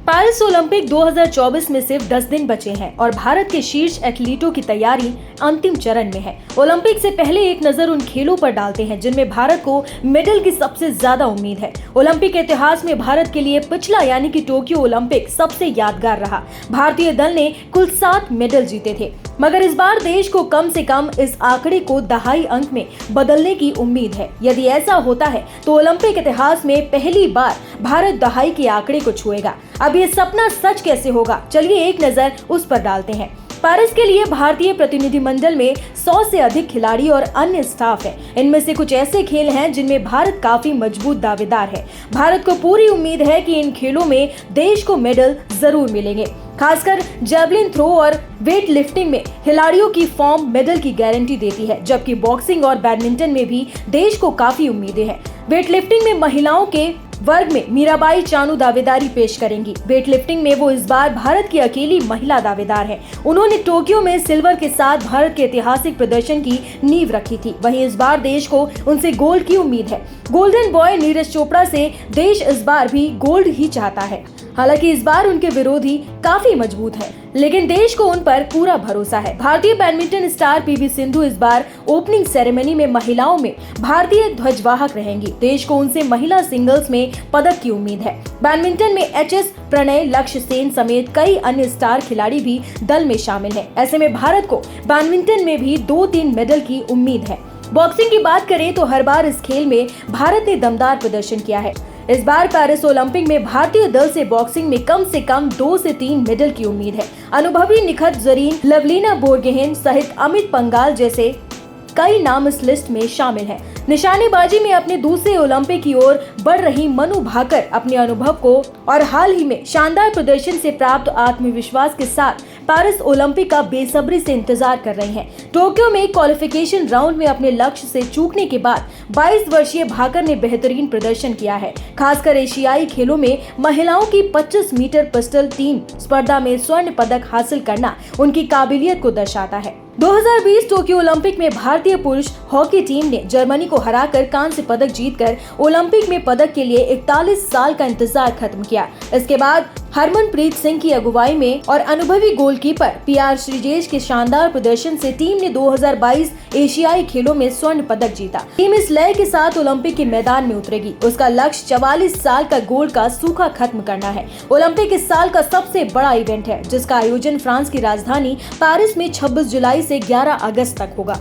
Paris Olympic 2024 में सिर्फ 10 दिन बचे हैं और भारत के शीर्ष एथलीटों की तैयारी अंतिम चरण में है। ओलंपिक से पहले एक नजर उन खेलों पर डालते हैं जिनमें भारत को मेडल की सबसे ज्यादा उम्मीद है। ओलंपिक के इतिहास में भारत के लिए पिछला यानी कि टोक्यो ओलंपिक सबसे यादगार रहा। भारतीय दल ने कुल 7 मेडल जीते थे, मगर इस बार देश को कम से कम इस आंकड़े को दहाई अंक में बदलने की उम्मीद है। यदि ऐसा होता है तो ओलंपिक इतिहास में पहली बार भारत दहाई के आंकड़े को छुएगा। अब ये सपना सच कैसे होगा, चलिए एक नजर उस पर डालते हैं। पेरिस के लिए भारतीय प्रतिनिधिमंडल में 100 से अधिक खिलाड़ी और अन्य स्टाफ है। इनमें से कुछ ऐसे खेल हैं जिनमें भारत काफी मजबूत दावेदार है। भारत को पूरी उम्मीद है कि इन खेलों में देश को मेडल जरूर मिलेंगे। खासकर जैवलिन थ्रो और वेट लिफ्टिंग में खिलाड़ियों की फॉर्म मेडल की गारंटी देती है, जबकि बॉक्सिंग और बैडमिंटन में भी देश को काफी उम्मीदें हैं। वेट लिफ्टिंग में महिलाओं के वर्ग में मीराबाई चानू दावेदारी पेश करेंगी। वेट लिफ्टिंग में वो इस बार भारत की अकेली महिला दावेदार है। उन्होंने टोक्यो में सिल्वर के साथ भारत के ऐतिहासिक प्रदर्शन की नींव रखी थी। वहीं इस बार देश को उनसे गोल्ड की उम्मीद है। गोल्डन बॉय नीरज चोपड़ा से देश इस बार भी गोल्ड ही चाहता है। हालांकि इस बार उनके विरोधी काफी मजबूत है, लेकिन देश को उन पर पूरा भरोसा है। भारतीय बैडमिंटन स्टार पीवी सिंधु इस बार ओपनिंग सेरेमनी में महिलाओं में भारतीय ध्वजवाहक रहेंगी। देश को उनसे महिला सिंगल्स में पदक की उम्मीद है। बैडमिंटन में एचएस प्रणय, लक्ष्य सेन समेत कई अन्य स्टार खिलाड़ी भी दल में शामिल हैं। ऐसे में भारत को बैडमिंटन में भी 2-3 मेडल की उम्मीद है। बॉक्सिंग की बात करें तो हर बार इस खेल में भारत ने दमदार प्रदर्शन किया है। इस बार पेरिस ओलंपिक में भारतीय दल से बॉक्सिंग में कम से कम 2 से 3 मेडल की उम्मीद है। अनुभवी निखत जरीन, लवलीना बोरगोहेन सहित अमित पंघाल जैसे कई नाम इस लिस्ट में शामिल हैं। निशानेबाजी में अपने दूसरे ओलंपिक की ओर बढ़ रही मनु भाकर अपने अनुभव को और हाल ही में शानदार प्रदर्शन से प्राप्त आत्मविश्वास के साथ पेरिस ओलंपिक का बेसब्री से इंतजार कर रहे हैं। टोक्यो में क्वालिफिकेशन राउंड में अपने लक्ष्य से चूकने के बाद 22 वर्षीय भाकर ने बेहतरीन प्रदर्शन किया है। खासकर एशियाई खेलों में महिलाओं की 25 मीटर पिस्टल टीम स्पर्धा में स्वर्ण पदक हासिल करना उनकी काबिलियत को दर्शाता है। 2020 टोक्यो ओलंपिक में भारतीय पुरुष हॉकी टीम ने जर्मनी को हराकर कांस्य पदक जीतकर ओलंपिक में पदक के लिए 41 साल का इंतजार खत्म किया। इसके बाद हरमनप्रीत सिंह की अगुवाई में और अनुभवी गोलकीपर पीआर श्रीजेश के शानदार प्रदर्शन से टीम ने 2022 एशियाई खेलों में स्वर्ण पदक जीता। टीम इस लय के साथ ओलंपिक के मैदान में उतरेगी। उसका लक्ष्य 44 साल का गोल्ड का सूखा खत्म करना है। ओलंपिक इस साल का सबसे बड़ा इवेंट है, जिसका आयोजन फ्रांस की राजधानी पेरिस में 26 जुलाई से 11 अगस्त तक होगा।